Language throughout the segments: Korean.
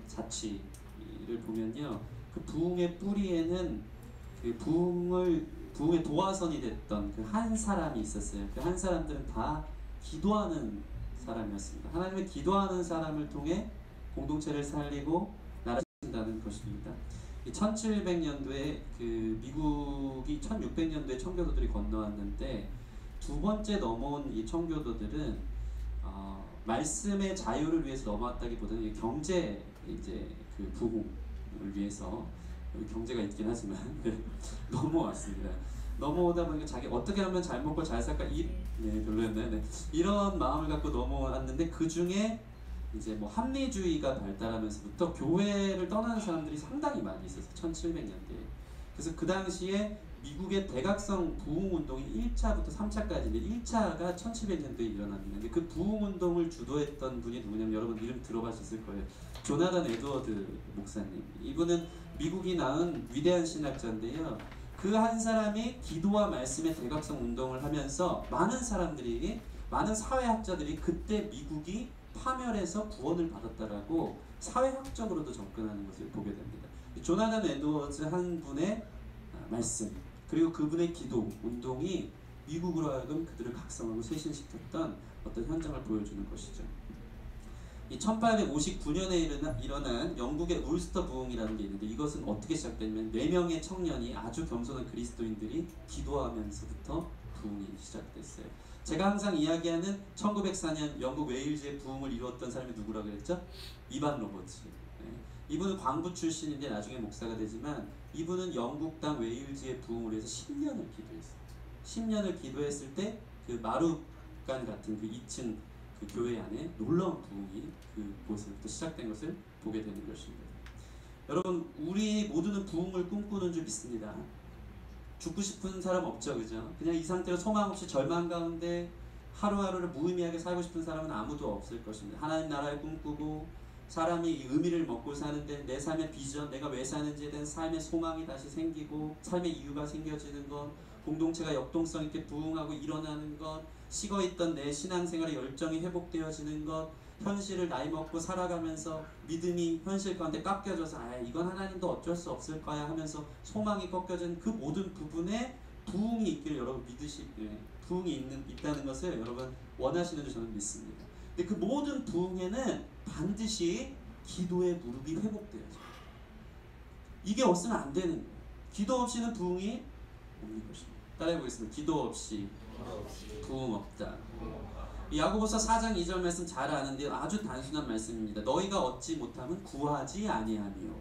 자취를 보면요, 그 부흥의 뿌리에는 그 부흥의 도화선이 됐던 그 한 사람이 있었어요. 그 한 사람들은 다 기도하는 사람이었습니다. 하나님의 기도하는 사람을 통해 공동체를 살리고 나라를 다는 것입니다. 1700년도에 그 미국이 1600년도에 청교도들이 건너왔는데 두 번째 넘어온 이 청교도들은 말씀의 자유를 위해서 넘어왔다기보다는 경제 이제 그 부흥을 위해서, 여기 경제가 있긴 하지만 넘어왔습니다. 넘어오다 보니까 자기 어떻게 하면 잘 먹고 잘 살까 별로였네. 네. 이런 마음을 갖고 넘어왔는데 그 중에 이제 뭐 합리주의가 발달하면서부터 교회를 떠나는 사람들이 상당히 많이 있었어요. 1700년대에. 그래서 그 당시에 미국의 대각성 부흥운동이 1차부터 3차까지인데 1차가 1700년대에 일어났는데, 근데 그 부흥운동을 주도했던 분이 누구냐면 여러분 이름 들어보셨을 거예요. 조나단 에드워드 목사님. 이분은 미국이 낳은 위대한 신학자인데요. 그 한 사람이 기도와 말씀의 대각성 운동을 하면서 많은 사람들이, 많은 사회학자들이 그때 미국이 파멸해서 구원을 받았다라고 사회학적으로도 접근하는 것을 보게 됩니다. 조나단 에드워즈 한 분의 말씀, 그리고 그분의 기도 운동이 미국으로 하여금 그들을 각성하고 쇄신시켰던 어떤 현장을 보여주는 것이죠. 이 1859년에 일어난 영국의 울스터 부흥이라는 게 있는데, 이것은 어떻게 시작되냐면 4명의 청년이, 아주 겸손한 그리스도인들이 기도하면서부터 부흥이 시작됐어요. 제가 항상 이야기하는 1904년 영국 웨일즈의 부흥을 이루었던 사람이 누구라고 그랬죠? 이반 로버츠. 이분은 광부 출신인데 나중에 목사가 되지만, 이분은 영국 땅 웨일즈의 부흥을 위해서 10년을 기도했어요. 10년을 기도했을 때 그 마룻간 같은 그 2층 그 교회 안에 놀라운 부흥이 그곳에부터 시작된 것을 보게 되는 것입니다. 여러분, 우리 모두는 부흥을 꿈꾸는 줄 믿습니다. 죽고 싶은 사람 없죠, 그죠? 그냥 이 상태로 소망 없이 절망 가운데 하루하루를 무의미하게 살고 싶은 사람은 아무도 없을 것입니다. 하나님 나라를 꿈꾸고 사람이 이 의미를 먹고 사는데 내 삶의 비전, 내가 왜 사는지에 대한 삶의 소망이 다시 생기고 삶의 이유가 생겨지는 것, 공동체가 역동성 있게 부흥하고 일어나는 것, 식어있던 내 신앙생활의 열정이 회복되어지는 것, 현실을 나이 먹고 살아가면서 믿음이 현실 가운데 깎여져서 이건 하나님도 어쩔 수 없을 거야 하면서 소망이 꺾여진 그 모든 부분에 부흥이 있기를 여러분 부흥이 있다는 것을 여러분 원하시는 줄 저는 믿습니다. 근데 그 모든 부흥에는 반드시 기도의 무릎이 회복되어져요. 이게 없으면 안 되는 거예요. 기도 없이는 부흥이 없는 것입니다. 따라해보겠습니다. 기도 없이 부흥 없다. 야고보서 4장 2절 말씀 잘 아는데 아주 단순한 말씀입니다. 너희가 얻지 못하면 구하지 아니하며.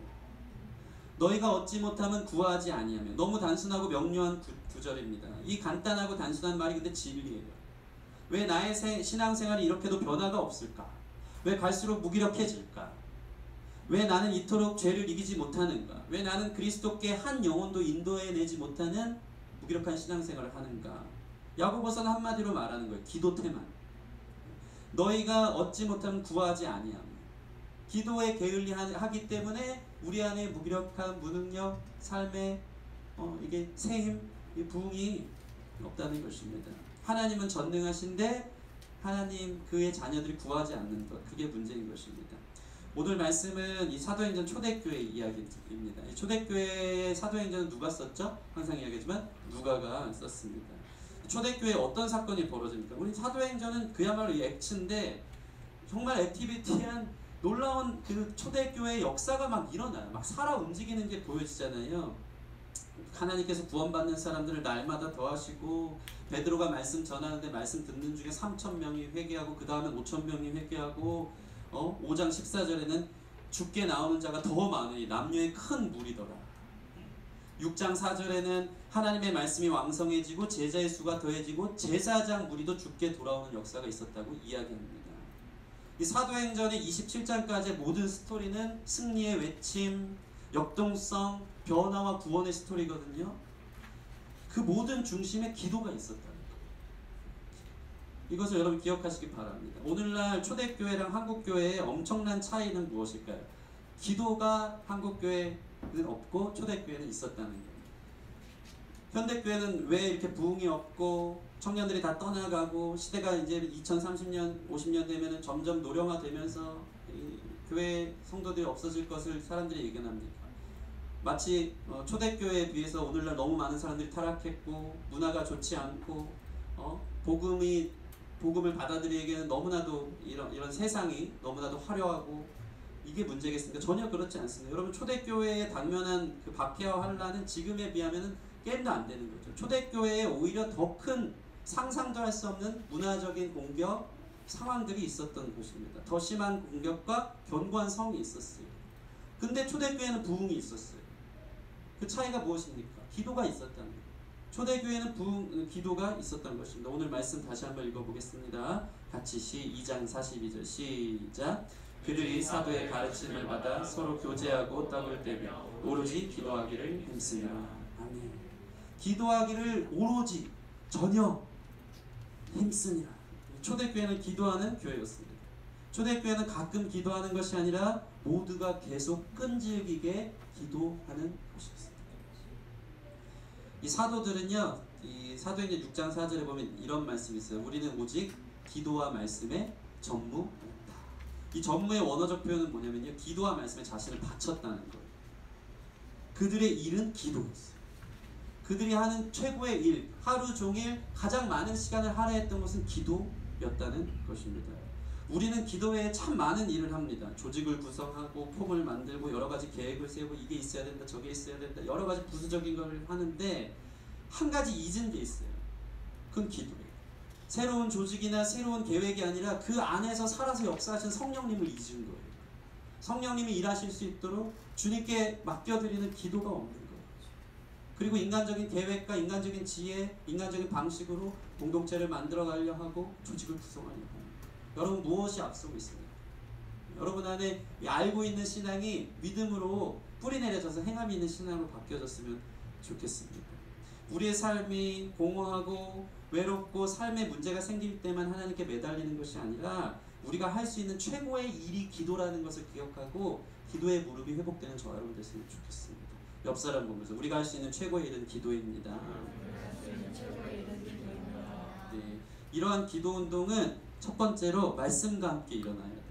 너희가 얻지 못하면 구하지 아니하며. 너무 단순하고 명료한 구절입니다. 이 간단하고 단순한 말이 근데 진리예요. 왜 나의 신앙생활이 이렇게도 변화가 없을까? 왜 갈수록 무기력해질까? 왜 나는 이토록 죄를 이기지 못하는가? 왜 나는 그리스도께 한 영혼도 인도해내지 못하는 무기력한 신앙생활을 하는가? 야고보서는 한마디로 말하는 거예요. 기도 태만. 너희가 얻지 못하면 구하지 아니하며. 기도에 게을리하기 때문에 우리 안에 무기력한 무능력, 삶의 이게 새힘, 부흥이 없다는 것입니다. 하나님은 전능하신데 하나님 그의 자녀들이 구하지 않는 것, 그게 문제인 것입니다. 오늘 말씀은 이 사도행전 초대교회 이야기입니다. 이 초대교회의 사도행전은 누가 썼죠? 항상 이야기하지만 누가가 썼습니다. 초대교회에 어떤 사건이 벌어집니까? 우리 사도행전은 그야말로 액츠인데 정말 액티비티한 놀라운 그 초대교회의 역사가 막 일어나요. 막 살아 움직이는 게 보여지잖아요. 하나님께서 구원받는 사람들을 날마다 더하시고, 베드로가 말씀 전하는데 말씀 듣는 중에 3,000명이 회개하고 그 다음에 5,000명이 회개하고 5장 14절에는 죽게 나오는 자가 더 많으니 남녀의 큰 무리더라. 6장 4절에는 하나님의 말씀이 왕성해지고 제자의 수가 더해지고 제사장 무리도 죽게 돌아오는 역사가 있었다고 이야기합니다. 이 사도행전의 27장까지의 모든 스토리는 승리의 외침, 역동성, 변화와 구원의 스토리거든요. 그 모든 중심에 기도가 있었다는 거예요. 이것을 여러분 기억하시기 바랍니다. 오늘날 초대교회랑 한국교회의 엄청난 차이는 무엇일까요? 기도가 한국교회는 없고 초대교회는 있었다는 거예요. 현대교회는 왜 이렇게 부흥이 없고 청년들이 다 떠나가고 시대가 이제 2030년, 50년 되면 점점 노령화되면서 교회 성도들이 없어질 것을 사람들이 예견합니까? 마치 초대교회에 비해서 오늘날 너무 많은 사람들이 타락했고 문화가 좋지 않고 복음을 받아들이기에는 너무나도 이런 세상이 너무나도 화려하고 이게 문제겠습니까? 전혀 그렇지 않습니다. 여러분, 초대교회에 당면한 그 박해와 환란은 지금에 비하면 게임도 안 되는 거죠. 초대교회에 오히려 더 큰 상상도 할 수 없는 문화적인 공격 상황들이 있었던 것입니다. 더 심한 공격과 견고한 성이 있었어요. 근데 초대교회는 부흥이 있었어요. 그 차이가 무엇입니까? 기도가 있었다는 거예요. 초대교회는 기도가 있었던 것입니다. 오늘 말씀 다시 한번 읽어보겠습니다. 같이 2장 42절 시작. 그들이 사도의 가르침을 받아 서로 교제하고 떡을 떼며 오로지 기도하기를 힘쓰며. 아멘. 기도하기를 오로지 전혀 힘쓰니라. 초대교회는 기도하는 교회였습니다. 초대교회는 가끔 기도하는 것이 아니라 모두가 계속 끈질기게 기도하는 것이었습니다. 이 사도들은요, 이 사도행전 6장 4절에 보면 이런 말씀이 있어요. 우리는 오직 기도와 말씀에 전무했다. 이 전무의 원어적 표현은 뭐냐면요, 기도와 말씀에 자신을 바쳤다는 거예요. 그들의 일은 기도였어요. 그들이 하는 최고의 일, 하루 종일 가장 많은 시간을 할애했던 것은 기도였다는 것입니다. 우리는 기도회에 참 많은 일을 합니다. 조직을 구성하고 폼을 만들고 여러 가지 계획을 세우고 이게 있어야 된다, 저게 있어야 된다, 여러 가지 부수적인 걸 하는데 한 가지 잊은 게 있어요. 그건 기도예요. 새로운 조직이나 새로운 계획이 아니라 그 안에서 살아서 역사하신 성령님을 잊은 거예요. 성령님이 일하실 수 있도록 주님께 맡겨드리는 기도가 없는 거예요. 그리고 인간적인 계획과 인간적인 지혜, 인간적인 방식으로 공동체를 만들어 가려 하고 조직을 구성하려 하고. 여러분, 무엇이 앞서고 있습니까? 여러분 안에 알고 있는 신앙이 믿음으로 뿌리 내려져서 행함이 있는 신앙으로 바뀌어졌으면 좋겠습니다. 우리의 삶이 공허하고 외롭고 삶에 문제가 생길 때만 하나님께 매달리는 것이 아니라 우리가 할 수 있는 최고의 일이 기도라는 것을 기억하고 기도의 무릎이 회복되는 저와 여러분 됐으면 좋겠습니다. 옆 사람 보면서 우리가 할 수 있는 최고의 일은 기도입니다. 네, 이러한 기도 운동은 첫 번째로 말씀과 함께 일어나야 돼요.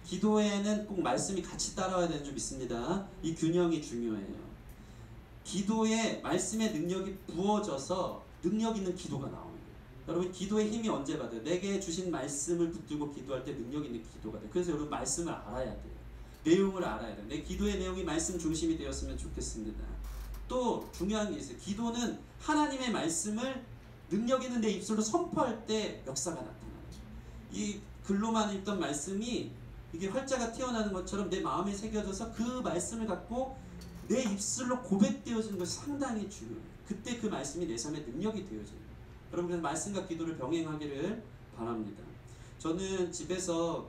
기도에는 꼭 말씀이 같이 따라와야 되는 줄 믿습니다. 이 균형이 중요해요. 기도에 말씀의 능력이 부어져서 능력 있는 기도가 나오는 거예요. 여러분, 기도의 힘이 언제 받아요? 내게 주신 말씀을 붙들고 기도할 때 능력 있는 기도가 돼요. 그래서 여러분, 말씀을 알아야 돼요. 내용을 알아야 돼요. 내 기도의 내용이 말씀 중심이 되었으면 좋겠습니다. 또 중요한 게 있어요. 기도는 하나님의 말씀을 능력 있는 내 입술로 선포할 때 역사가 나타나요. 이 글로만 읽던 말씀이 이게 활자가 튀어나오는 것처럼 내 마음에 새겨져서 그 말씀을 갖고 내 입술로 고백되어지는 것이 상당히 중요해요. 그때 그 말씀이 내 삶의 능력이 되어져요. 여러분, 그래서 말씀과 기도를 병행하기를 바랍니다. 저는 집에서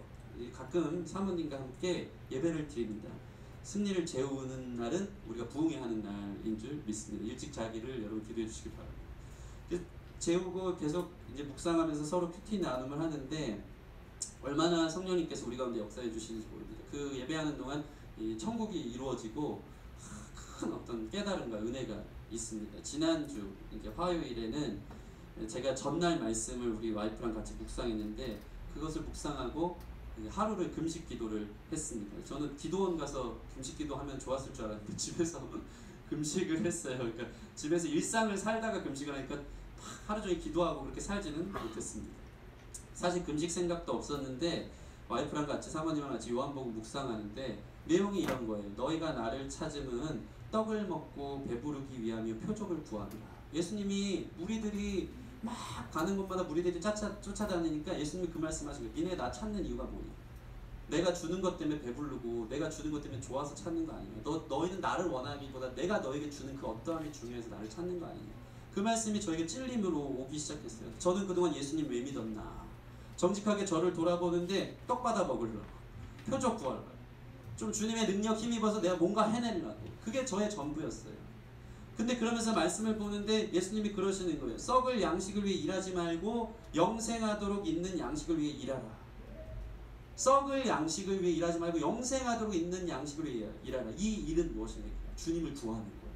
가끔 사모님과 함께 예배를 드립니다. 승리를 재우는 날은 우리가 부흥회 하는 날인 줄 믿습니다. 일찍 자기를 여러분 기도해 주시기 바랍니다. 재우고 계속 이제 묵상하면서 서로 큐티 나눔을 하는데 얼마나 성령님께서 우리 가운데 역사해 주시는지 모릅니다. 그 예배하는 동안 이 천국이 이루어지고 큰 어떤 깨달음과 은혜가 있습니다. 지난주 이제 화요일에는 제가 전날 말씀을 우리 와이프랑 같이 묵상했는데 그것을 묵상하고 하루를 금식 기도를 했습니다. 저는 기도원 가서 금식 기도하면 좋았을 줄 알았는데 집에서 금식을 했어요. 그러니까 집에서 일상을 살다가 금식을 하니까 하루 종일 기도하고 그렇게 살지는 못했습니다. 사실 금식 생각도 없었는데 와이프랑 같이 사모님이랑 같이 요한복음 묵상하는데 내용이 이런 거예요. 너희가 나를 찾으면 떡을 먹고 배부르기 위하며 표적을 구하리라. 예수님이 무리들이 막 가는 곳마다 무리들이 쫓아다니니까 예수님이 그 말씀하신 거예요. 니네 나 찾는 이유가 뭐냐? 내가 주는 것 때문에 배부르고 내가 주는 것 때문에 좋아서 찾는 거 아니냐? 너희는 나를 원하기보다 내가 너에게 주는 그 어떠함이 중요해서 나를 찾는 거 아니냐? 그 말씀이 저에게 찔림으로 오기 시작했어요. 저는 그동안 예수님 왜 믿었나? 정직하게 저를 돌아보는데 떡 받아 먹으려고, 표적 구하려고, 좀 주님의 능력 힘입어서 내가 뭔가 해내려고, 그게 저의 전부였어요. 근데 그러면서 말씀을 보는데 예수님이 그러시는 거예요. 썩을 양식을 위해 일하지 말고 영생하도록 있는 양식을 위해 일하라. 썩을 양식을 위해 일하지 말고 영생하도록 있는 양식을 위해 일하라. 이 일은 무엇입니까? 주님을 구하는 거예요.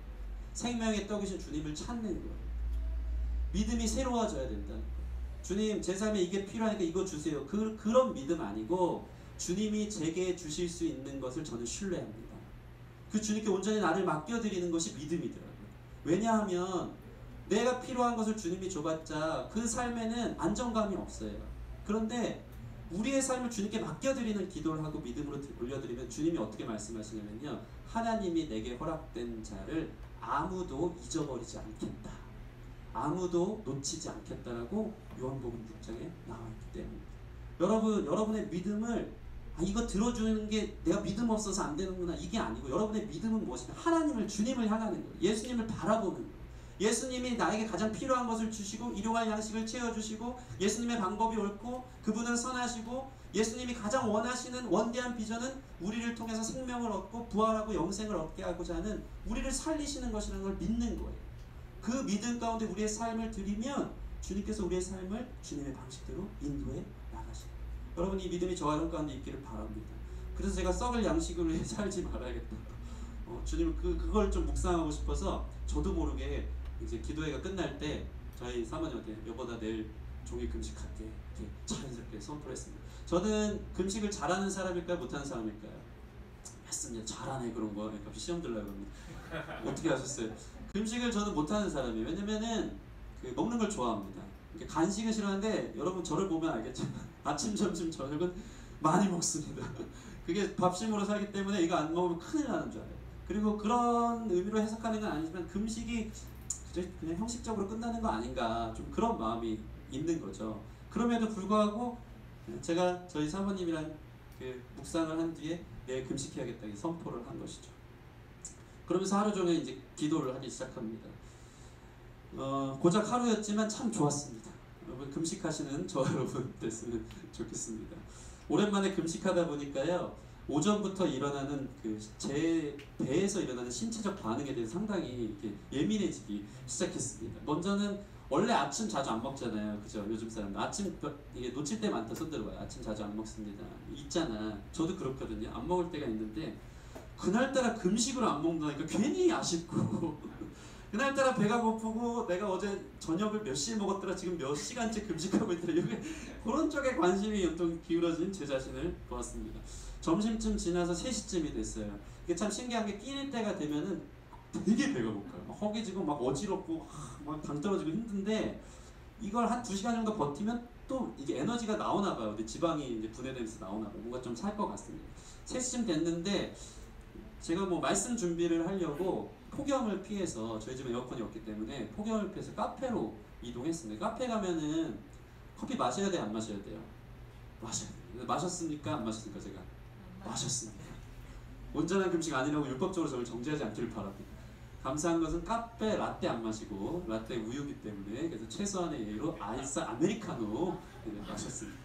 생명의 떡이신 주님을 찾는 거예요. 믿음이 새로워져야 된다는 거예요. 주님, 제 삶에 이게 필요하니까 이거 주세요. 그런 믿음 아니고 주님이 제게 주실 수 있는 것을 저는 신뢰합니다. 그 주님께 온전히 나를 맡겨드리는 것이 믿음이더라고요. 왜냐하면 내가 필요한 것을 주님이 줘봤자 그 삶에는 안정감이 없어요. 그런데 우리의 삶을 주님께 맡겨드리는 기도를 하고 믿음으로 올려드리면 주님이 어떻게 말씀하시냐면요, 하나님이 내게 허락된 자를 아무도 잊어버리지 않겠다, 아무도 놓치지 않겠다라고 요한복음 6장에 나와있기 때문입니다. 여러분의 믿음을 이거 들어주는 게 내가 믿음 없어서 안 되는구나, 이게 아니고 여러분의 믿음은 무엇이냐, 하나님을, 주님을 향하는 거예요. 예수님을 바라보는 거예요. 예수님이 나에게 가장 필요한 것을 주시고 일용할 양식을 채워주시고 예수님의 방법이 옳고 그분은 선하시고 예수님이 가장 원하시는 원대한 비전은 우리를 통해서 생명을 얻고 부활하고 영생을 얻게 하고자 하는, 우리를 살리시는 것이라는 걸 믿는 거예요. 그 믿음 가운데 우리의 삶을 드리면 주님께서 우리의 삶을 주님의 방식대로 인도해 나가시는 거예요. 여러분, 이 믿음이 저와 여러분 가운데 있기를 바랍니다. 그래서 제가 썩을 양식으로 살지 말아야겠다. 주님 그걸 좀 묵상하고 싶어서 저도 모르게 이제 기도회가 끝날 때 저희 사모님한테 여보 나 내일 종일 금식할게 이렇게 자연스럽게 선포했습니다. 저는 금식을 잘하는 사람일까요? 못하는 사람일까요? 했습니다. 잘하네 그런 거. 그러니까 시험 들려고 합니다. 어떻게 하셨어요? 금식을 저는 못하는 사람이에요. 왜냐면은 먹는 걸 좋아합니다. 간식은 싫어하는데 여러분 저를 보면 알겠지만 아침, 점심, 저녁은 많이 먹습니다. 그게 밥심으로 살기 때문에 이거 안 먹으면 큰일 나는 줄 알아요. 그리고 그런 의미로 해석하는 건 아니지만 금식이 그냥 형식적으로 끝나는 거 아닌가, 좀 그런 마음이 있는 거죠. 그럼에도 불구하고 제가 저희 사모님이랑 묵상을 한 뒤에 내일 금식해야겠다 선포를 한 것이죠. 그러면서 하루 종일 이제 기도를 하기 시작합니다. 고작 하루였지만 참 좋았습니다. 여러분 금식하시는 저 여러분 됐으면 좋겠습니다. 오랜만에 금식하다 보니까요, 오전부터 일어나는 제 배에서 일어나는 신체적 반응에 대해서 상당히 이렇게 예민해지기 시작했습니다. 먼저는 원래 아침 자주 안 먹잖아요, 그죠? 요즘 사람들 아침 이게 놓칠 때 많다 손 들어봐요. 아침 자주 안 먹습니다. 있잖아. 저도 그렇거든요. 안 먹을 때가 있는데 그날따라 금식으로 안 먹는다니까 괜히 아쉽고 그날따라 배가 고프고 내가 어제 저녁을 몇 시에 먹었더라, 지금 몇 시간째 금식하고 있더라, 이게 그런 쪽에 관심이 연통 기울어진 제 자신을 보았습니다. 점심쯤 지나서 3시쯤이 됐어요. 이게 참 신기한 게 끼닐 때가 되면은 되게 배가 고파요. 막 허기지고 막 어지럽고 막 당 떨어지고 힘든데 이걸 한 2시간 정도 버티면 또 이게 에너지가 나오나 봐요. 근데 지방이 이제 분해되면서 나오나 봐요. 뭔가 좀 살 것 같습니다. 3시쯤 됐는데 제가 뭐 말씀 준비를 하려고 폭염을 피해서, 저희 집에 에어컨이 없기 때문에 폭염을 피해서 카페로 이동했습니다. 카페 가면은 커피 마셔야 돼요, 안 마셔야 돼요? 마셔야 돼요. 마셨습니까? 안 마셨습니까? 제가 마셨습니다. 온전한 금식 아니라고 율법적으로 저를 정죄하지 않기를 바랍니다. 감사한 것은 카페 라떼 안 마시고 라떼 우유기 때문에 그래서 최소한의 예의로 아이스 아메리카노 마셨습니다.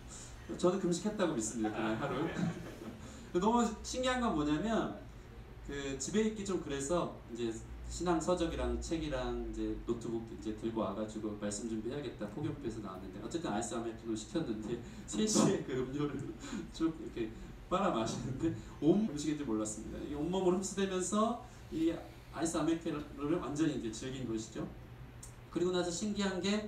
저는 금식했다고 믿습니다. 그날 하루. 너무 신기한 건 뭐냐면 집에 있기 좀 그래서 이제 신앙 서적이랑 책이랑 이제 노트북 이제 들고 와가지고 말씀 준비해야겠다 폭염표에서 나왔는데 어쨌든 아이스 아메리카노 시켰는데 3시에 그 음료를 쭉 이렇게 빨아 마시는데 음식인지 몰랐습니다. 이게 온몸으로 흡수되면서 이 아이스 아메리카노를 완전히 이제 즐긴 것이죠. 그리고 나서 신기한 게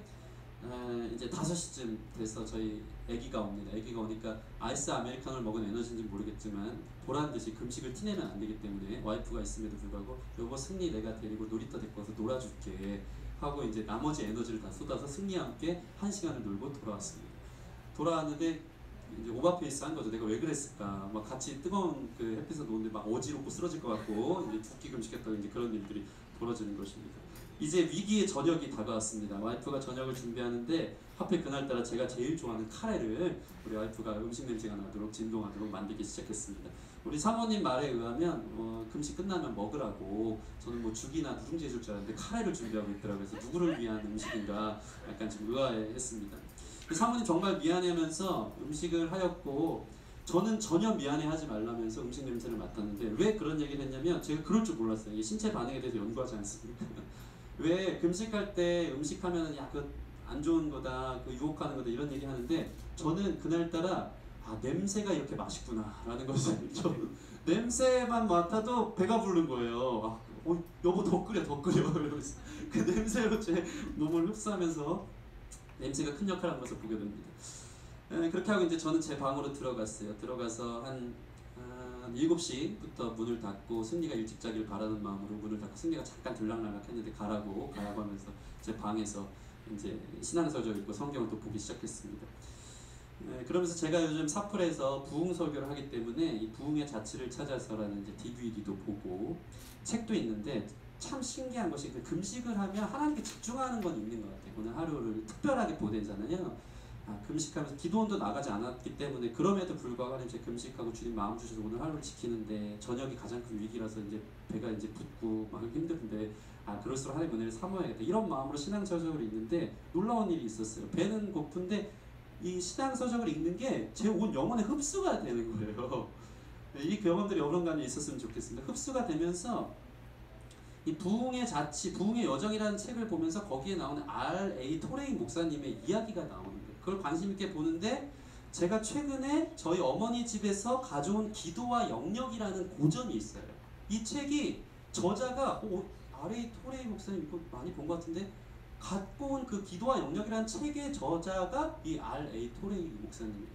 이제 5시쯤 돼서 저희 아기가 옵니다. 아기가 오니까 아이스 아메리카노를 먹은 에너지인지 모르겠지만 보란듯이 금식을 티내면 안 되기 때문에 와이프가 있음에도 불구하고 여보 승리 내가 데리고 놀이터 데리고 와서 놀아줄게 하고 이제 나머지 에너지를 다 쏟아서 승리와 함께 1시간을 놀고 돌아왔습니다. 돌아왔는데 이제 오버페이스 한 거죠. 내가 왜 그랬을까? 막 같이 뜨거운 햇빛에서 노는데 막 어지럽고 쓰러질 것 같고 이제 2끼 금식했다고 이제 그런 일들이 벌어지는 것입니다. 이제 위기의 저녁이 다가왔습니다. 와이프가 저녁을 준비하는데 하필 그날따라 제가 제일 좋아하는 카레를 우리 와이프가 음식 냄새가 나도록 진동하도록 만들기 시작했습니다. 우리 사모님 말에 의하면 금식 끝나면 먹으라고 저는 뭐 죽이나 누룽지 해줄 줄 알았는데 카레를 준비하고 있더라고요. 그래서 누구를 위한 음식인가 약간 좀 의아해했습니다. 사모님 정말 미안해하면서 음식을 하였고 저는 전혀 미안해하지 말라면서 음식 냄새를 맡았는데 왜 그런 얘기를 했냐면 제가 그럴 줄 몰랐어요. 이게 신체 반응에 대해서 연구하지 않습니까? 왜 금식할 때 음식하면은 야 그 안 좋은 거다, 그 유혹하는 거다 이런 얘기 하는데 저는 그날따라 냄새가 이렇게 맛있구나 라는 것을 냄새만 맡아도 배가 부른 거예요. 여보 더 끓여 이러면서 그 냄새로 제 몸을 흡수하면서 냄새가 큰 역할을 한 것을 보게 됩니다. 그렇게 하고 이제 저는 제 방으로 들어갔어요. 들어가서 한 7시부터 문을 닫고 승리가 일찍 자길 바라는 마음으로 문을 닫고, 승리가 잠깐 들락날락 했는데 가라고 하면서 제 방에서 이제 신앙서적 읽고 성경을 또 보기 시작했습니다. 그러면서 제가 요즘 사플에서 부흥 설교를 하기 때문에 이 부흥의 자취를 찾아서라는 이제 DVD도 보고 책도 있는데, 참 신기한 것이 그 금식을 하면 하나님께 집중하는 건 있는 것 같아요. 오늘 하루를 특별하게 보내잖아요. 금식하면서 기도원도 나가지 않았기 때문에, 그럼에도 불구하고 하나님 제 금식하고 주님 마음 주셔서 오늘 하루를 지키는데 저녁이 가장 큰 위기라서 이제 배가 이제 붓고 막 힘든데, 그럴수록 하나님 은혜를 사모해야겠다, 이런 마음으로 신앙서적을 읽는데 놀라운 일이 있었어요. 배는 고픈데 이 신앙서적을 읽는 게 제 온 영혼에 흡수가 되는 거예요. 이 경험들이 여러 가지 있었으면 좋겠습니다. 흡수가 되면서 이 부흥의 자치, 부흥의 여정이라는 책을 보면서 거기에 나오는 R.A. 토레이 목사님의 이야기가 나오는 거예요. 그걸 관심 있게 보는데, 제가 최근에 저희 어머니 집에서 가져온 기도와 영역이라는 고전이 있어요. 이 책이 저자가 R.A. 토레이 목사님 이거 많이 본 것 같은데, 갖고 온 그 기도와 영역이라는 책의 저자가 이 R.A. 토레이 목사님이에요.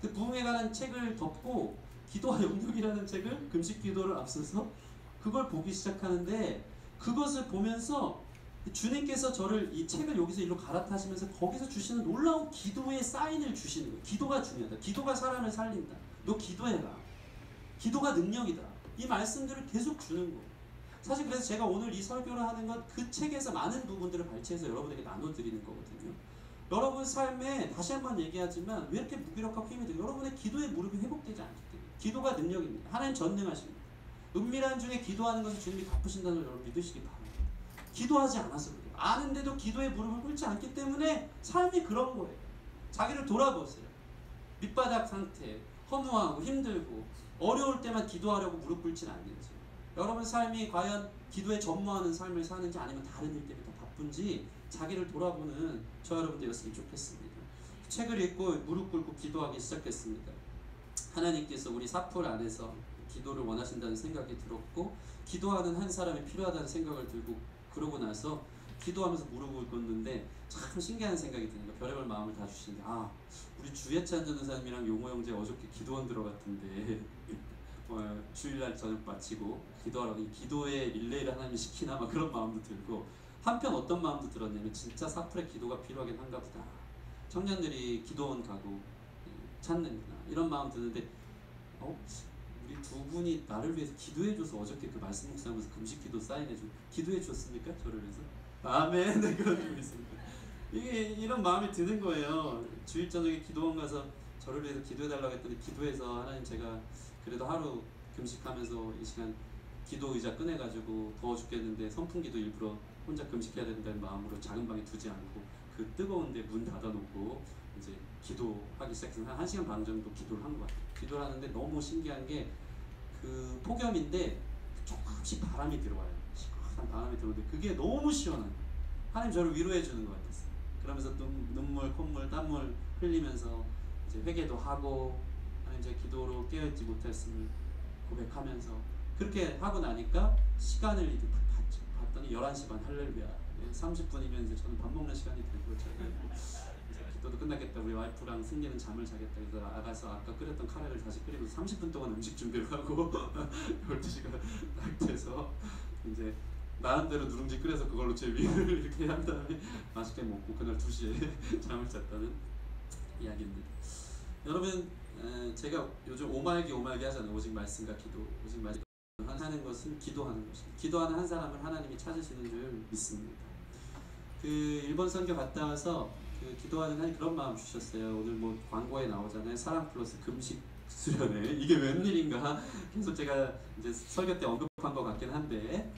그 부흥에 관한 책을 덮고 기도와 영역이라는 책을, 금식 기도를 앞서서 그걸 보기 시작하는데, 그것을 보면서 주님께서 저를 이 책을 여기서 일로 갈아타시면서 거기서 주시는 놀라운 기도의 사인을 주시는 거예요. 기도가 중요하다. 기도가 사람을 살린다. 너 기도해라. 기도가 능력이다. 이 말씀들을 계속 주는 거예요. 사실 그래서 제가 오늘 이 설교를 하는 건 그 책에서 많은 부분들을 발췌해서 여러분에게 나눠드리는 거거든요. 여러분 삶에 다시 한번 얘기하지만 왜 이렇게 무기력하고 힘이 들어요? 여러분의 기도의 무릎이 회복되지 않기 때문에. 기도가 능력입니다. 하나님 전능하십니다. 은밀한 중에 기도하는 것을 주님이 갚으신다는 걸 여러분 믿으시기 바랍니다. 기도하지 않아서 그래요. 아는데도 기도의 무릎을 꿇지 않기 때문에 삶이 그런 거예요. 자기를 돌아보세요. 밑바닥 상태, 허무하고 힘들고 어려울 때만 기도하려고 무릎 꿇지는 않는지, 여러분 삶이 과연 기도에 전무하는 삶을 사는지 아니면 다른 일 때문에 더 바쁜지 자기를 돌아보는 저 여러분들이었으면 좋겠습니다. 책을 읽고 무릎 꿇고 기도하기 시작했습니다. 하나님께서 우리 사플 안에서 기도를 원하신다는 생각이 들었고, 기도하는 한 사람이 필요하다는 생각을 들고, 그러고 나서 기도하면서 무릎을 꿇는데 참 신기한 생각이 드는 거예요. 별의별 마음을 다 주시는데, 우리 주예찬 전도사님이랑 용호 형제 어저께 기도원 들어갔던데 주일날 저녁 마치고 기도하라고 이 기도의 릴레이를 하나님이 시키나 막 그런 마음도 들고, 한편 어떤 마음도 들었냐면 진짜 사플에 기도가 필요하긴 한가 보다. 청년들이 기도원 가고 찾는구나, 이런 마음 드는데, 우리 두 분이 나를 위해서 기도해줘서 어저께 그 말씀 묵상하면서 금식 기도 사인해줘 기도해줬습니까? 저를 위해서? 아멘. 네, 그런 줄 믿습니다. 이게 이런 마음이 드는 거예요. 주일 저녁에 기도원 가서 저를 위해서 기도해달라고 했더니, 기도해서 하나님 제가 그래도 하루 금식하면서 이 시간 기도 의자 꺼내가지고 더워 죽겠는데 선풍기도 일부러 혼자 금식해야 된다는 마음으로 작은 방에 두지 않고 그 뜨거운데 문 닫아놓고 이제 기도하기 시작해서 한 1시간 반 정도 기도를 한 것 같아요. 기도를 하는데 너무 신기한 게, 그 폭염인데 조금씩 바람이 들어와요. 시원한 바람이 들어오는데 그게 너무 시원한, 하나님 저를 위로해 주는 것 같았어요. 그러면서 눈물, 콧물, 땀물 흘리면서 이제 회개도 하고, 하나님 제 기도로 깨어있지 못했음을 고백하면서 그렇게 하고 나니까 시간을 이제 딱 봤더니 11시 반, 할렐루야. 30분이면 이제 저는 밥 먹는 시간이 되고, 이제 기도도 끝나겠다. 우리 와이프랑 승리는 잠을 자겠다. 그래서 나가서 아까 끓였던 카레를 다시 끓이면서 30분 동안 음식 준비를 하고 12시가 딱 돼서 이제 나름대로 누룽지 끓여서 그걸로 제 위를 이렇게 한 다음에 맛있게 먹고 그날 2시에 잠을 잤다는 이야기입니다. 여러분, 제가 요즘 오말기 하잖아요. 오직 말씀과 기도, 오직 말씀 하는 것은 기도하는 것입니다. 기도하는 한 사람을 하나님이 찾으시는 줄 믿습니다. 그 일본 선교 갔다 와서 그 기도하는 한 그런 마음 주셨어요. 오늘 뭐 광고에 나오잖아요. 사랑 플러스 금식 수련회. 이게 웬일인가? 계속 제가 이제 설교 때 언급한 것 같긴 한데,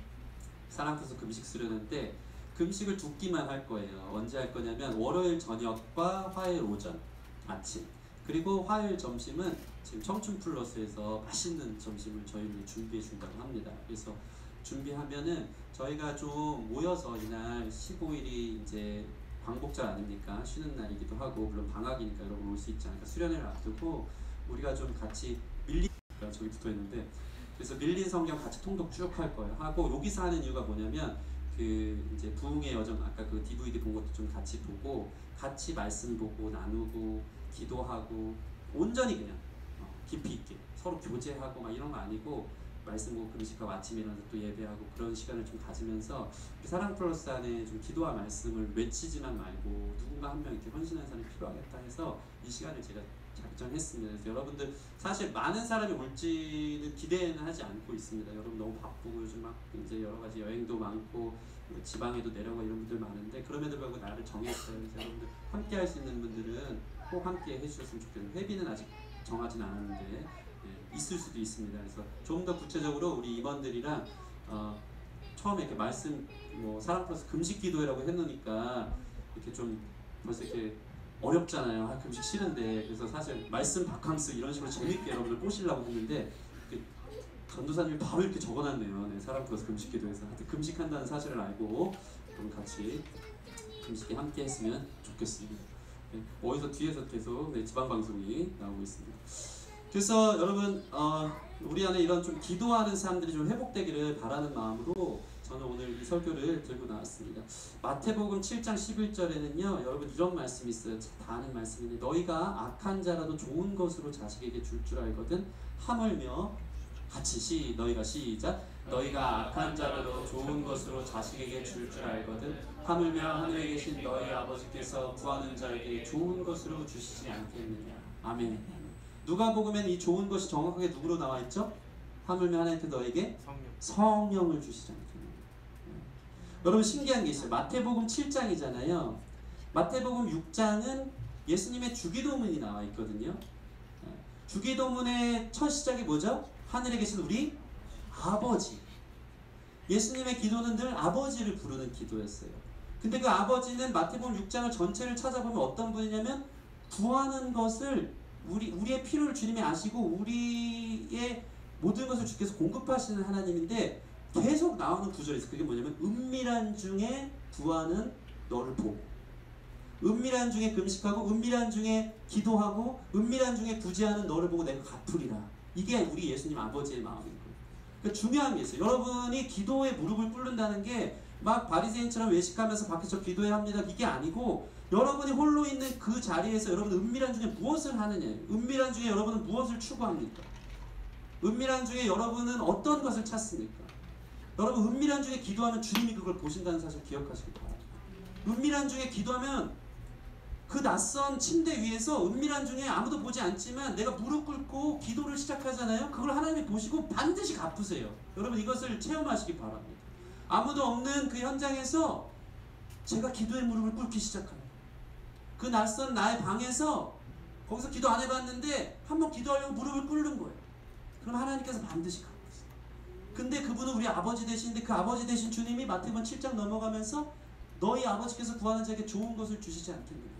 사랑 플러스 금식 수련회인데 금식을 2끼만 할 거예요. 언제 할 거냐면 월요일 저녁과 화요일 오전 아침, 그리고 화요일 점심은 지금 청춘 플러스에서 맛있는 점심을 저희를 준비해 준다고 합니다. 그래서 준비하면은 저희가 좀 모여서, 이날 15일이 이제 광복절 아닙니까? 쉬는 날이기도 하고, 물론 방학이니까 여러분 올 수 있지 않을까. 수련회를 앞두고 우리가 좀 같이 저기 붙어 있는데, 그래서 밀린 성경 같이 통독 쭉 할 거예요. 하고 여기서 하는 이유가 뭐냐면, 그 이제 부흥의 여정 아까 그 DVD 본 것도 좀 같이 보고 같이 말씀 보고 나누고 기도하고 온전히 그냥 깊이 있게 서로 교제하고 막 이런 거 아니고 말씀 보고 금식하고 아침에 일어나서 또 예배하고 그런 시간을 좀 가지면서 사랑 플러스 안에 좀 기도와 말씀을 외치지만 말고 누군가 한 명 이렇게 헌신하는 사람이 필요하겠다 해서 이 시간을 제가 작정했습니다. 그래서 여러분들 사실 많은 사람이 올지는 기대는 하지 않고 있습니다. 여러분 너무 바쁘고 요즘 막 이제 여러 가지 여행도 많고 지방에도 내려가 이런 분들 많은데 그럼에도 불구하고 나를 정했어요. 그래서 여러분들 함께 할 수 있는 분들은 꼭 함께 해주셨으면 좋겠는데 회비는 아직 정하진 않았는데 있을 수도 있습니다. 그래서 좀 더 구체적으로 우리 임원들이랑 처음에 이렇게 말씀 뭐 사랑 플러스 금식 기도회라고 해놓으니까 이렇게 좀 벌써 이렇게 어렵잖아요. 아, 금식 싫은데. 그래서 사실 말씀 바캉스 이런 식으로 재밌게 여러분들 꼬시려고 했는데 전도사님이 바로 이렇게 적어놨네요. 네, 사랑 플러스 금식 기도회에서 하여튼 금식한다는 사실을 알고 그럼 같이 금식에 함께 했으면 좋겠습니다. 네, 어디서 뒤에서 계속 지방 방송이 나오고 있습니다. 그래서 여러분 우리 안에 이런 좀 기도하는 사람들이 좀 회복되기를 바라는 마음으로 저는 오늘 이 설교를 들고 나왔습니다. 마태복음 7장 11절에는요 여러분 이런 말씀이 있어요. 다 아는 말씀인데 너희가 악한 자라도 좋은 것으로 자식에게 줄 줄 알거든 하물며 같이 너희가 시작 너희가 악한 자라도 좋은 것으로 자식에게 줄 줄 알거든 하물며 하늘에 계신 너희 아버지께서 구하는 자에게 좋은 것으로 주시지 않겠느냐. 아멘. 누가복음에는 이 좋은 것이 정확하게 누구로 나와 있죠? 하물며 하나님께 너에게 성령을 주시지 않겠느냐. 여러분 신기한 게 있어요. 마태복음 7장이잖아요. 마태복음 6장은 예수님의 주기도문이 나와 있거든요. 주기도문의 첫 시작이 뭐죠? 하늘에 계신 우리 아버지. 예수님의 기도는 늘 아버지를 부르는 기도였어요. 근데 그 아버지는 마태복음 6장을 전체를 찾아보면 어떤 분이냐면 구하는 것을 우리의 필요를 주님이 아시고 우리의 모든 것을 주께서 공급하시는 하나님인데 계속 나오는 구절이 있어요. 그게 뭐냐면 은밀한 중에 구하는 너를 보고 은밀한 중에 금식하고 은밀한 중에 기도하고 은밀한 중에 구제하는 너를 보고 내가 갚으리라. 이게 우리 예수님 아버지의 마음인 거예요. 그러니까 중요한 게 있어요. 여러분이 기도에 무릎을 꿇는다는 게 막 바리새인처럼 외식하면서 밖에서 기도해야 합니다. 이게 아니고 여러분이 홀로 있는 그 자리에서 여러분 은밀한 중에 무엇을 하느냐. 은밀한 중에 여러분은 무엇을 추구합니까? 은밀한 중에 여러분은 어떤 것을 찾습니까? 여러분 은밀한 중에 기도하면 주님이 그걸 보신다는 사실 기억하시기 바랍니다. 은밀한 중에 기도하면 그 낯선 침대 위에서 은밀한 중에 아무도 보지 않지만 내가 무릎 꿇고 기도를 시작하잖아요. 그걸 하나님이 보시고 반드시 갚으세요. 여러분 이것을 체험하시기 바랍니다. 아무도 없는 그 현장에서 제가 기도의 무릎을 꿇기 시작합니다. 그 낯선 나의 방에서 거기서 기도 안 해봤는데 한번 기도하려고 무릎을 꿇는 거예요. 그럼 하나님께서 반드시 갚으세요. 근데 그분은 우리 아버지 되시는데 그 아버지 되신 주님이 마태복음 7장 넘어가면서 너희 아버지께서 구하는 자에게 좋은 것을 주시지 않겠느냐.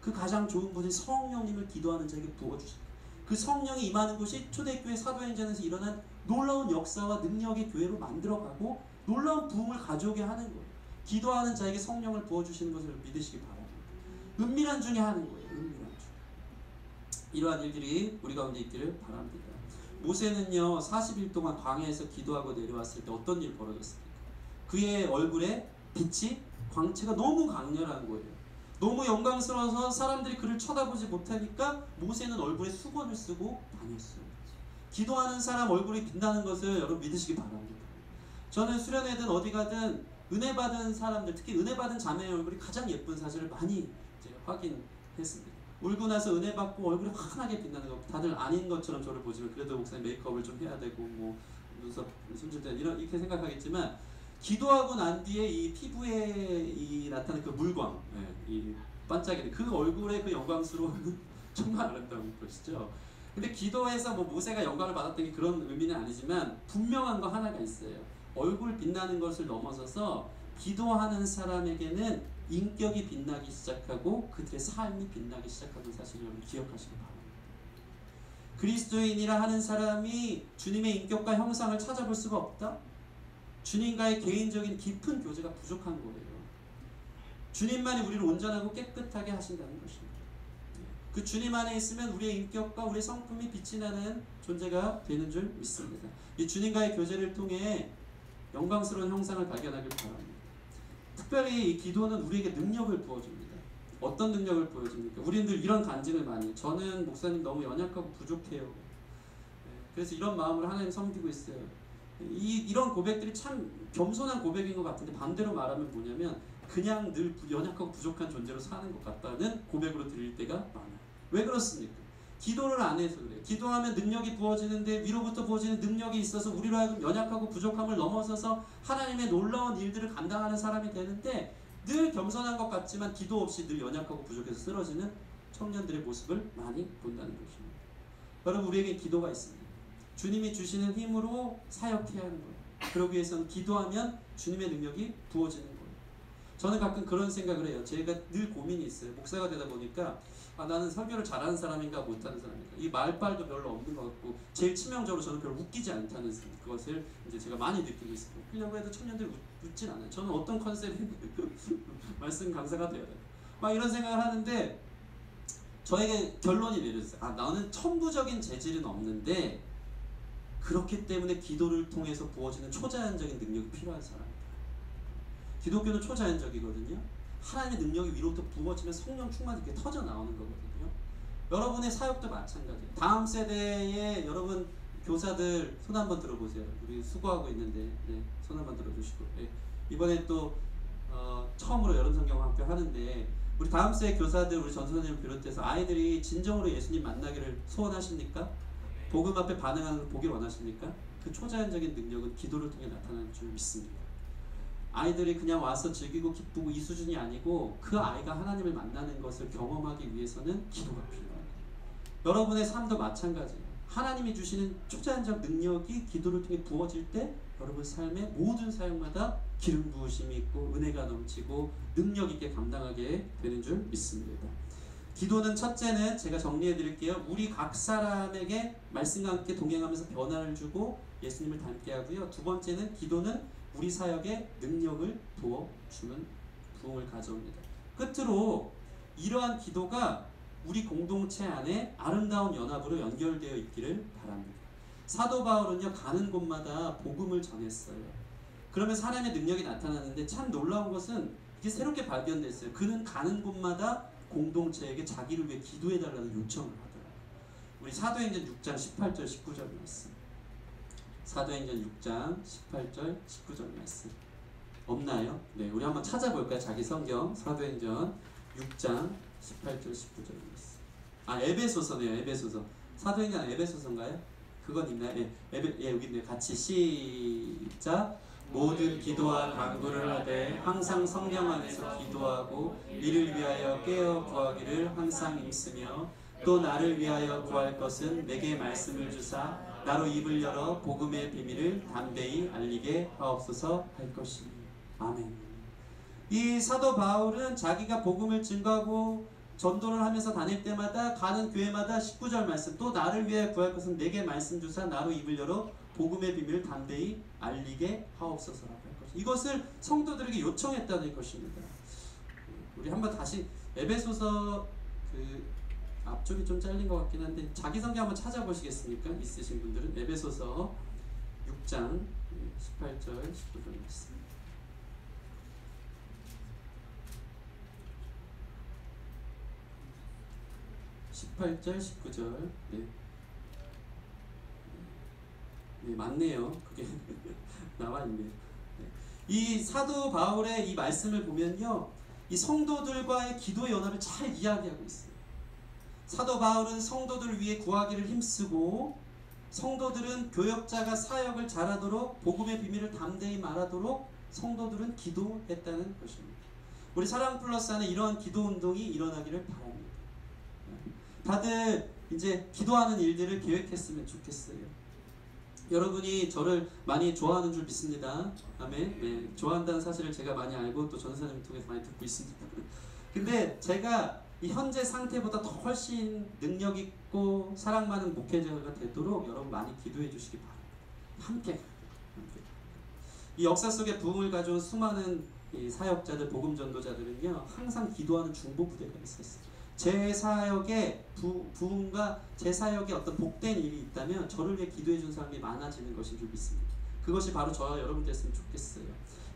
그 가장 좋은 분이 성령님을 기도하는 자에게 부어주십니다. 그 성령이 임하는 곳이 초대교회 사도행전에서 일어난 놀라운 역사와 능력의 교회로 만들어가고 놀라운 부흥을 가져오게 하는 거예요. 기도하는 자에게 성령을 부어주시는 것을 믿으시기 바랍니다. 은밀한 중에 하는 거예요. 은밀한 중. 이러한 일들이 우리 가운데 있기를 바랍니다. 모세는요 40일 동안 광야에서 기도하고 내려왔을 때 어떤 일이 벌어졌습니까? 그의 얼굴에 빛이 광채가 너무 강렬한 거예요. 너무 영광스러워서 사람들이 그를 쳐다보지 못하니까 모세는 얼굴에 수건을 쓰고 다녔어요. 기도하는 사람 얼굴이 빛나는 것을 여러분 믿으시기 바랍니다. 저는 수련회든 어디 가든 은혜 받은 사람들, 특히 은혜 받은 자매의 얼굴이 가장 예쁜 사실을 많이 이제 확인했습니다. 울고 나서 은혜 받고 얼굴이 환하게 빛나는 거. 다들 아닌 것처럼 저를 보지만 그래도 목사님 메이크업을 좀 해야 되고 뭐 눈썹 손질된 이렇게 생각하겠지만 기도하고 난 뒤에 이 피부에 이 나타나는 그 물광, 이 반짝이는 그 얼굴의 그 영광스러움은 정말 아름다운 것이죠. 근데 기도해서 뭐 모세가 영광을 받았던 게 그런 의미는 아니지만 분명한 거 하나가 있어요. 얼굴 빛나는 것을 넘어서서 기도하는 사람에게는 인격이 빛나기 시작하고 그들의 삶이 빛나기 시작하는 사실을 여러분 기억하시기 바랍니다. 그리스도인이라 하는 사람이 주님의 인격과 형상을 찾아볼 수가 없다? 주님과의 개인적인 깊은 교제가 부족한 거예요. 주님만이 우리를 온전하고 깨끗하게 하신다는 것입니다. 그 주님 안에 있으면 우리의 인격과 우리의 성품이 빛이 나는 존재가 되는 줄 믿습니다. 이 주님과의 교제를 통해 영광스러운 형상을 발견하길 바랍니다. 특별히 이 기도는 우리에게 능력을 부어줍니다. 어떤 능력을 보여줍니까? 우리는 이런 간증을 많이 해요. 저는 목사님 너무 연약하고 부족해요. 그래서 이런 마음으로 하나님 섬기고 있어요. 이런 고백들이 참 겸손한 고백인 것 같은데, 반대로 말하면 뭐냐면 그냥 늘 연약하고 부족한 존재로 사는 것 같다는 고백으로 들릴 때가 많아요. 왜 그렇습니까? 기도를 안 해서 그래요. 기도하면 능력이 부어지는데, 위로부터 부어지는 능력이 있어서 우리로 하여금 연약하고 부족함을 넘어서서 하나님의 놀라운 일들을 감당하는 사람이 되는데, 늘 겸손한 것 같지만 기도 없이 늘 연약하고 부족해서 쓰러지는 청년들의 모습을 많이 본다는 것입니다. 여러분, 우리에게 기도가 있습니다. 주님이 주시는 힘으로 사역해야 하는 거예요. 그러기 위해서는 기도하면 주님의 능력이 부어지는 거예요. 저는 가끔 그런 생각을 해요. 제가 늘 고민이 있어요. 목사가 되다 보니까 나는 설교를 잘하는 사람인가 못하는 사람인가, 이 말빨도 별로 없는 것 같고, 제일 치명적으로 저는 별로 웃기지 않다는 그것을 이제 제가 많이 느끼고 있어요. 그냥 그래도 청년들이 웃진 않아요. 저는 어떤 컨셉의 말씀 강사가 되어야 돼요. 막 이런 생각을 하는데, 저에게 결론이 내려졌어요. 나는 천부적인 재질은 없는데 그렇기 때문에 기도를 통해서 부어지는 초자연적인 능력이 필요한 사람이다. 기독교는 초자연적이거든요. 하나님의 능력이 위로부터 부어지면 성령 충만이 이렇게 터져 나오는 거거든요. 여러분의 사역도 마찬가지예요. 다음 세대의 여러분 교사들 손 한번 들어보세요. 우리 수고하고 있는데, 네, 손 한번 들어주시고, 네. 이번에 또 처음으로 여름성경학교 하는데, 우리 다음 세대 교사들, 우리 전 선생님을 비롯해서 아이들이 진정으로 예수님 만나기를 소원하십니까? 복음 앞에 반응하는 걸 보길 원하십니까? 그 초자연적인 능력은 기도를 통해 나타나는 줄 믿습니다. 아이들이 그냥 와서 즐기고 기쁘고 이 수준이 아니고, 그 아이가 하나님을 만나는 것을 경험하기 위해서는 기도가 필요합니다. 여러분의 삶도 마찬가지예요. 하나님이 주시는 초자연적 능력이 기도를 통해 부어질 때 여러분 삶의 모든 사역마다 기름 부으심이 있고 은혜가 넘치고 능력 있게 감당하게 되는 줄 믿습니다. 기도는 첫째는 제가 정리해 드릴게요. 우리 각 사람에게 말씀과 함께 동행하면서 변화를 주고 예수님을 닮게 하고요. 두 번째는 기도는 우리 사역에 능력을 부어주는 부흥을 가져옵니다. 끝으로 이러한 기도가 우리 공동체 안에 아름다운 연합으로 연결되어 있기를 바랍니다. 사도 바울은요, 가는 곳마다 복음을 전했어요. 그러면 사람의 능력이 나타나는데, 참 놀라운 것은 이게 새롭게 발견됐어요. 그는 가는 곳마다 공동체에게 자기를 위해 기도해달라는 요청을 하더라고요. 우리 사도행전 6장 18절 19절 말씀, 사도행전 6장 18절 19절 말씀 없나요? 네, 우리 한번 찾아볼까요? 자기 성경 사도행전 6장 18절 19절 말씀. 에베소서네요. 에베소서. 사도행전 에베소서인가요? 그건 있나요? 여기 있네요. 같이 시작. 모든 기도와 간구를 하되 항상 성령 안에서 기도하고 이를 위하여 깨어 구하기를 항상 힘쓰며, 또 나를 위하여 구할 것은 내게 말씀을 주사 나로 입을 열어 복음의 비밀을 담대히 알리게 하옵소서 할 것이니. 아멘. 이 사도 바울은 자기가 복음을 증거하고 전도를 하면서 다닐 때마다 가는 교회마다 19절 말씀, 또 나를 위하여 구할 것은 내게 말씀 주사 나로 입을 열어 복음의 비밀을 담대히 알리게 하옵소서라고 할 것입니다. 이것을 성도들에게 요청했다는 것입니다. 우리 한번 다시 에베소서 앞쪽이 좀 잘린 것 같긴 한데 자기 성경 한번 찾아보시겠습니까? 있으신 분들은 에베소서 6장 18절 19절 말씀. (18절) (19절) 네, 맞네요. 그게 나와 있네요. 이 사도 바울의 이 말씀을 보면요, 이 성도들과의 기도의 연합을 잘 이야기하고 있어요. 사도 바울은 성도들을 위해 구하기를 힘쓰고, 성도들은 교역자가 사역을 잘하도록 복음의 비밀을 담대히 말하도록 성도들은 기도했다는 것입니다. 우리 사랑 플러스 안에 이러한 기도 운동이 일어나기를 바랍니다. 다들 이제 기도하는 일들을 계획했으면 좋겠어요. 여러분이 저를 많이 좋아하는 줄 믿습니다. 아멘. 네, 좋아한다는 사실을 제가 많이 알고 또 전사님을 통해서 많이 듣고 있습니다. 근데 제가 이 현재 상태보다 더 훨씬 능력 있고 사랑 많은 목회자가 되도록 여러분 많이 기도해 주시기 바랍니다. 함께. 이 역사 속에 부흥을 가져온 수많은 이 사역자들, 복음 전도자들은요, 항상 기도하는 중보 부대가 있었어요. 제 사역에 부흥과 제 사역에 어떤 복된 일이 있다면 저를 위해 기도해 준 사람이 많아지는 것인 줄 믿습니다. 그것이 바로 저와 여러분 됐으면 좋겠어요.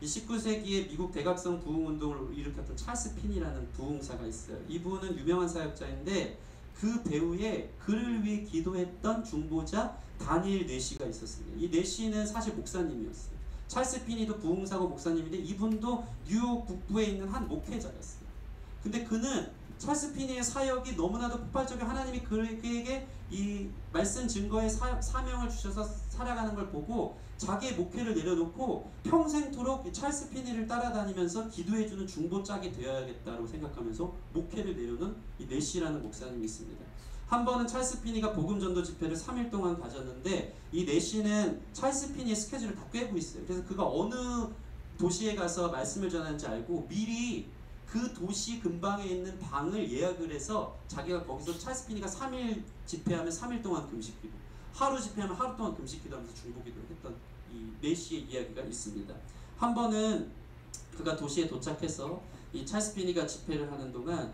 이 19세기에 미국 대각성 부흥운동을 일으켰던 찰스 핀이라는 부흥사가 있어요. 이분은 유명한 사역자인데 그 배후에 그를 위해 기도했던 중보자 다니엘 뇌시가 있었습니다. 이 뇌시는 사실 목사님이었어요. 찰스 핀이도 부흥사고 목사님인데 이분도 뉴욕 북부에 있는 한 목회자였어요. 근데 그는 찰스 피니의 사역이 너무나도 폭발적이고 하나님이 그에게 이 말씀 증거의 사명을 주셔서 살아가는 걸 보고 자기의 목회를 내려놓고 평생토록 찰스 피니를 따라다니면서 기도해주는 중보짝이 되어야겠다고 생각하면서 목회를 내려놓은 이 네시라는 목사님이 있습니다. 한 번은 찰스 피니가 복음전도 집회를 3일 동안 가졌는데 이 네시는 찰스 피니의 스케줄을 다 꿰고 있어요. 그래서 그가 어느 도시에 가서 말씀을 전하는지 알고 미리 그 도시 근방에 있는 방을 예약을 해서 자기가 거기서 찰스 피니가 3일 집회하면 3일 동안 금식기도, 하루 집회하면 하루 동안 금식기도 하면서 중보기도를 했던 이 네시의 이야기가 있습니다. 한 번은 그가 도시에 도착해서 이 찰스 피니가 집회를 하는 동안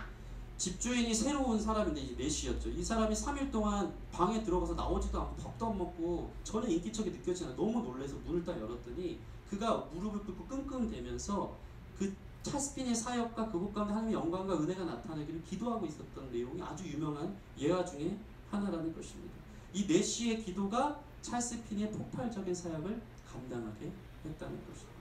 집주인이 새로운 사람인데 이 네시였죠. 이 사람이 3일 동안 방에 들어가서 나오지도 않고 밥도 안 먹고 전혀 인기척이 느껴지지 않아 너무 놀라서 문을 딱 열었더니 그가 무릎을 꿇고 끙끙대면서 그 찰스 핀의 사역과 그곳 가운데 하나님의 영광과 은혜가 나타나기를 기도하고 있었던 내용이 아주 유명한 예화 중에 하나라는 것입니다. 이 네시의 기도가 찰스 핀의 폭발적인 사역을 감당하게 했다는 것입니다.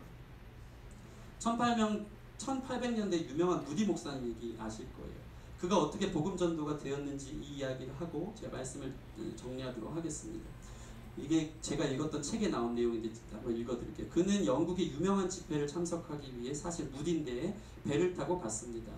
1800년대 유명한 무디 목사님 얘기 아실 거예요. 그가 어떻게 복음 전도가 되었는지 이 이야기를 하고 제가 말씀을 정리하도록 하겠습니다. 이게 제가 읽었던 책에 나온 내용인데 한번 읽어드릴게요. 그는 영국의 유명한 집회를 참석하기 위해 사실 무딘대에 배를 타고 갔습니다.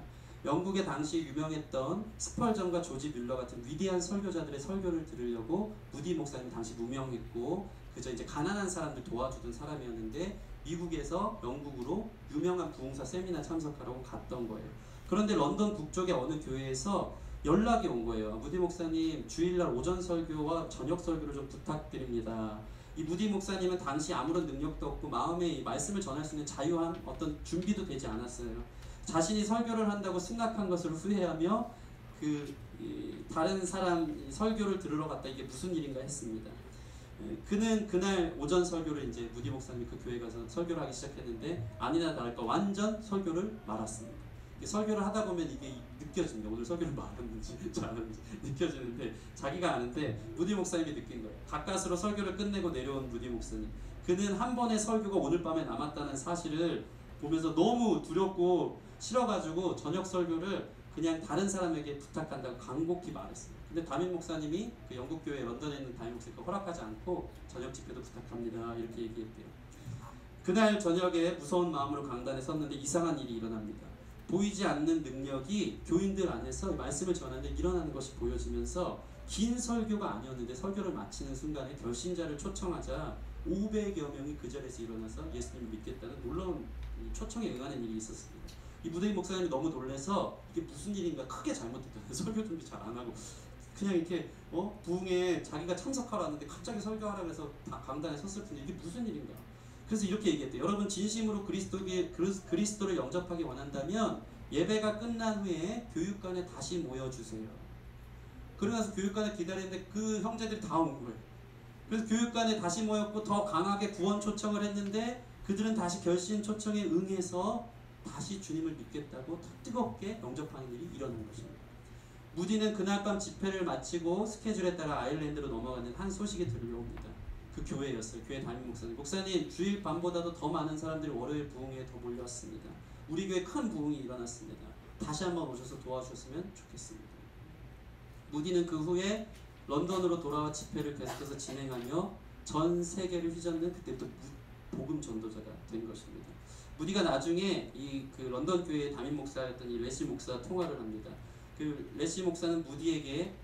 영국의 당시 유명했던 스펄전과 조지 뮬러 같은 위대한 설교자들의 설교를 들으려고 무디 목사님 당시 무명했고 그저 이제 가난한 사람들 도와주던 사람이었는데 미국에서 영국으로 유명한 부흥사 세미나 참석하라고 갔던 거예요. 그런데 런던 북쪽의 어느 교회에서 연락이 온 거예요. 무디 목사님 주일날 오전 설교와 저녁 설교를 좀 부탁드립니다. 이 무디 목사님은 당시 아무런 능력도 없고 마음에 이 말씀을 전할 수 있는 자유한 어떤 준비도 되지 않았어요. 자신이 설교를 한다고 생각한 것을 후회하며 다른 사람 설교를 들으러 갔다 이게 무슨 일인가 했습니다. 그는 그날 오전 설교를 이제 무디 목사님이 그 교회 가서 설교를 하기 시작했는데 아니나 다를까 완전 설교를 말았습니다. 설교를 하다 보면 이게 느껴집니다. 오늘 설교를 말았는지 잘하는지 느껴지는데 자기가 아는데 무디 목사님이 느낀 거예요. 가까스로 설교를 끝내고 내려온 무디 목사님. 그는 한 번의 설교가 오늘 밤에 남았다는 사실을 보면서 너무 두렵고 싫어가지고 저녁 설교를 그냥 다른 사람에게 부탁한다고 간곡히 말했어요. 근데 담임 목사님이 그 영국 교회 런던에 있는 담임 목사님과 허락하지 않고 저녁 집회도 부탁합니다 이렇게 얘기했대요. 그날 저녁에 무서운 마음으로 강단에 섰는데 이상한 일이 일어납니다. 보이지 않는 능력이 교인들 안에서 말씀을 전하는데 일어나는 것이 보여지면서 긴 설교가 아니었는데 설교를 마치는 순간에 결신자를 초청하자 500여 명이 그 자리에서 일어나서 예수님을 믿겠다는 놀라운 초청에 응하는 일이 있었습니다. 이 무대인 목사님이 너무 놀라서 이게 무슨 일인가 크게 잘못했다는 설교 준비 잘 안 하고 그냥 이렇게 부흥에 자기가 참석하러 왔는데 갑자기 설교하라고 해서 다 강단에 섰을 텐데 이게 무슨 일인가. 그래서 이렇게 얘기했대요. 여러분 진심으로 그리스도를 영접하기 원한다면 예배가 끝난 후에 교육관에 다시 모여주세요. 그러면서 교육관에 기다리는데 그 형제들이 다 온 거예요. 그래서 교육관에 다시 모였고 더 강하게 구원 초청을 했는데 그들은 다시 결신 초청에 응해서 다시 주님을 믿겠다고 더 뜨겁게 영접하는 일이 일어난 것입니다. 무디는 그날 밤 집회를 마치고 스케줄에 따라 아일랜드로 넘어가는 한 소식이 들려옵니다. 그 교회였어요. 교회 담임 목사님. 목사님 주일 밤보다도 더 많은 사람들이 월요일 부흥회에 더 몰려왔습니다. 우리 교회 큰 부흥이 일어났습니다. 다시 한번 오셔서 도와주셨으면 좋겠습니다. 무디는 그 후에 런던으로 돌아와 집회를 계속해서 진행하며 전 세계를 휘젓는 그때부터 복음 전도자가 된 것입니다. 무디가 나중에 그 런던 교회의 담임 목사였던 이 레시 목사와 통화를 합니다. 그 레시 목사는 무디에게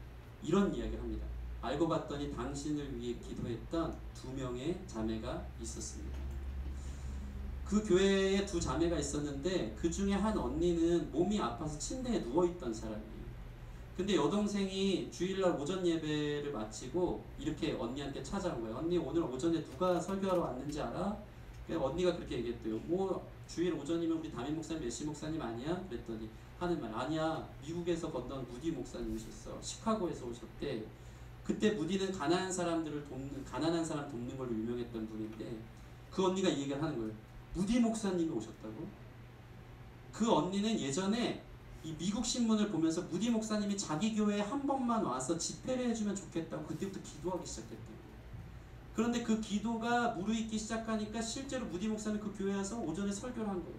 이런 이야기를 합니다. 알고 봤더니 당신을 위해 기도했던 2명의 자매가 있었습니다. 그 교회에 2 자매가 있었는데 그 중에 한 언니는 몸이 아파서 침대에 누워있던 사람이에요. 근데 여동생이 주일날 오전 예배를 마치고 이렇게 언니한테 찾아온 거예요. 언니 오늘 오전에 누가 설교하러 왔는지 알아? 언니가 그렇게 얘기했대요. 뭐 주일 오전이면 우리 담임 목사님, 메시 목사님 아니야? 그랬더니 하는 말 아니야. 미국에서 건넌 무디 목사님이셨어. 시카고에서 오셨대. 그때 무디는 가난한 사람 돕는 걸로 유명했던 분인데 그 언니가 이 얘기를 하는 거예요. 무디 목사님이 오셨다고? 그 언니는 예전에 이 미국 신문을 보면서 무디 목사님이 자기 교회에 한 번만 와서 집회를 해주면 좋겠다고 그때부터 기도하기 시작했대요. 그런데 그 기도가 무르익기 시작하니까 실제로 무디 목사님 그 교회에 와서 오전에 설교를 한 거예요.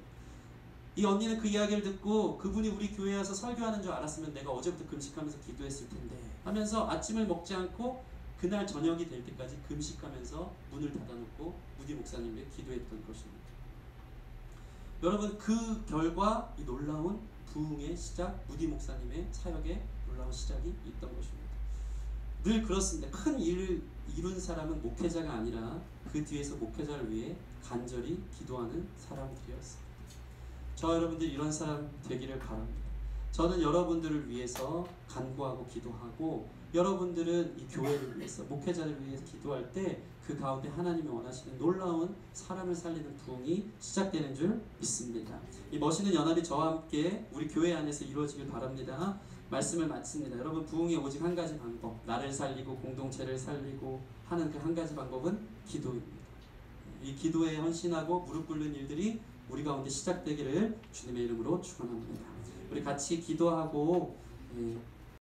이 언니는 그 이야기를 듣고 그분이 우리 교회에 와서 설교하는 줄 알았으면 내가 어제부터 금식하면서 기도했을 텐데 하면서 아침을 먹지 않고 그날 저녁이 될 때까지 금식하면서 문을 닫아놓고 무디 목사님께 기도했던 것입니다. 여러분, 그 결과 이 놀라운 부흥의 시작, 무디 목사님의 사역의 놀라운 시작이 있던 것입니다. 늘 그렇습니다. 큰 일을 이룬 사람은 목회자가 아니라 그 뒤에서 목회자를 위해 간절히 기도하는 사람들이었습니다. 저와 여러분들 이런 사람 되기를 바랍니다. 저는 여러분들을 위해서 간구하고 기도하고 여러분들은 이 교회를 위해서 목회자를 위해서 기도할 때 그 가운데 하나님이 원하시는 놀라운 사람을 살리는 부흥이 시작되는 줄 믿습니다. 이 멋있는 연합이 저와 함께 우리 교회 안에서 이루어지길 바랍니다. 말씀을 마칩니다. 여러분, 부흥이 오직 한 가지 방법, 나를 살리고 공동체를 살리고 하는 그 한 가지 방법은 기도입니다. 이 기도에 헌신하고 무릎 꿇는 일들이 우리 가운데 시작되기를 주님의 이름으로 축원합니다. 우리 같이 기도하고